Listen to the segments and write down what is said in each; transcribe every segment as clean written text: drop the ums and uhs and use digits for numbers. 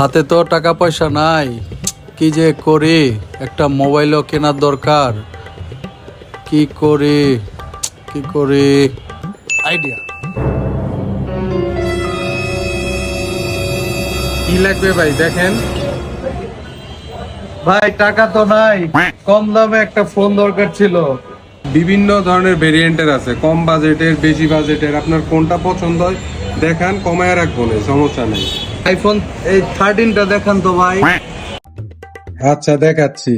হাতে তো টাকা পয়সা নাই, কি যে করি। একটা মোবাইলও কেনার দরকার। কি করি কি করি, আইডিয়া। কি লাগবে ভাই দেখেন। ভাই টাকা তো নাই, কম দামে একটা ফোন দরকার ছিল। বিভিন্ন ধরনের ভেরিয়েন্টের আছে, কম বাজেটের, বেশি বাজেটের। আপনার কোনটা পছন্দ হয় দেখান, কমায় রাখবো না, সমস্যা নেই। আইফোন এই 13টা দেখান তো ভাই। আচ্ছা দেখাচ্ছি,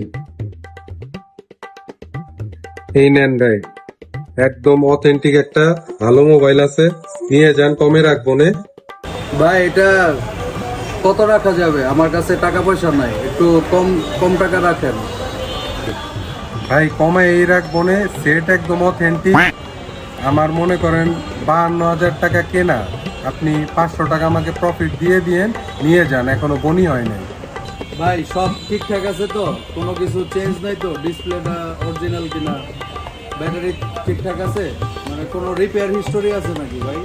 এই নেন ভাই, একদম অথেন্টিক একটা ভালো মোবাইল আছে, নিয়ে যান, কমে রাখবো না। ভাই এটা কত রাখা যাবে? আমার কাছে টাকা পয়সা নাই, একটু কম কম টাকা রাখেন। ভাই কমায় এই রাখবো না, সেট একদম অথেন্টিক। আমার মনে করেন 52,000 টাকা কেনা, আপনি 500 টাকা আমাকে প্রফিট দিয়ে দিয়েন, নিয়ে যান, এখনো বনি হয় নাই। ভাই সব ঠিকঠাক আছে তো? কোনো কিছু চেঞ্জ নাই তো? ডিসপ্লেটা অরিজিনাল কিনা? ব্যাটারি ঠিকঠাক আছে? মানে কোনো রিপেয়ার হিস্টোরি আছে নাকি ভাই?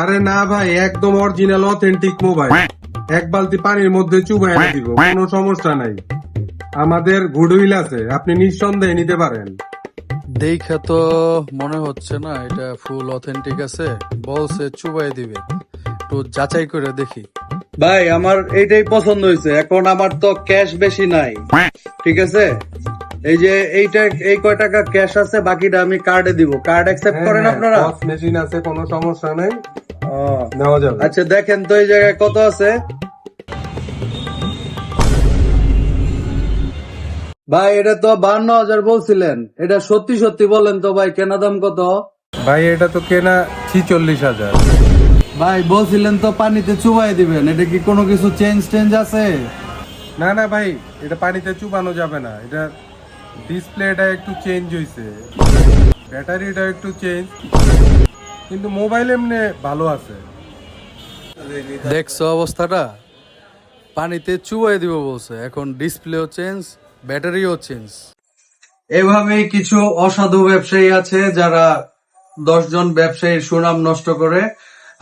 আরে না ভাই, একদম অরিজিনাল অথেন্টিক মোবাইল, এক বালতি পানির মধ্যে চুবাইয়া দিব, কোনো সমস্যা নাই। আমাদের গুডউইল আছে, আপনি নিঃসন্দেহে নিতে পারেন। দেখা তো মনে হচ্ছে না এটা ফুল অথেন্টিক আছে, বলছে চুবাই দিবে, একটু যাচাই করে দেখি। ভাই আমার এইটাই পছন্দ হয়েছে। এখন আমার তো ক্যাশ বেশি নাই, ঠিক আছে? এই যে এইটা, এই কয় টাকা ক্যাশ আছে, বাকিটা আমি কার্ডে দিব। কার্ড অ্যাকসেপ্ট করেন আপনারা? মেশিন আছে, কোনো সমস্যা নাই, ও, নেওয়া যাবে। আচ্ছা দেখেন তো এই জায়গায় কত আছে। ভাই এটা তো 52,000 বলছিলেন, এটা সত্যি সত্যি বলেন তো ভাই, কেনা দাম কত? ভাই এটা তো কেনা 46,000। ভাই বলছিলেন তো পানিতে চুবাই দিবেন, এটা কি কোনো কিছু চেঞ্জ আছে? না না ভাই, এটা পানিতে চুবানো যাবে না, এটা ডিসপ্লেটা একটু চেঞ্জ হয়েছে, ব্যাটারিটা একটু চেঞ্জ, কিন্তু মোবাইল এমনি ভালো আছে। দেখছো অবস্থাটা, পানিতে চুবাই দিব বলছে, এখন ডিসপ্লেও চেঞ্জ, ব্যাটারিও চেঞ্জ। এভাবেই কিছু অসাধু ব্যবসায়ী আছে যারা 10 জন ব্যবসায়ীর সুনাম নষ্ট করে।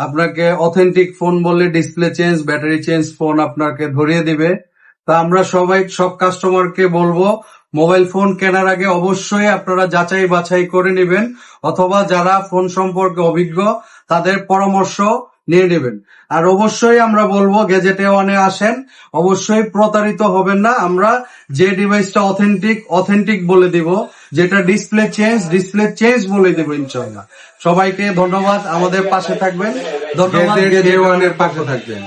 আপনাকে অথেন্টিক ফোন বললে display change, battery change phone আপনাকে ধরিয়ে দিবে। তা আমরা সবাই, সব কাস্টমারকে বলবো, মোবাইল ফোন কেনার আগে অবশ্যই আপনারা যাচাই বাছাই করে নেবেন, অথবা যারা ফোন সম্পর্কে অভিজ্ঞ তাদের পরামর্শ নিয়ে নেবেন। আর অবশ্যই আমরা বলবো গ্যাজেটে ওয়ানে আসেন, অবশ্যই প্রতারিত হবেন না। আমরা যে ডিভাইসটা অথেন্টিক বলে দিব, যেটা ডিসপ্লে চেঞ্জ বলে দেবো ইনশাআল্লাহ। সবাইকে ধন্যবাদ, আমাদের পাশে থাকবেন। ধন্যবাদ, গ্যাজেট ডে ওয়ানের পাশে থাকবেন।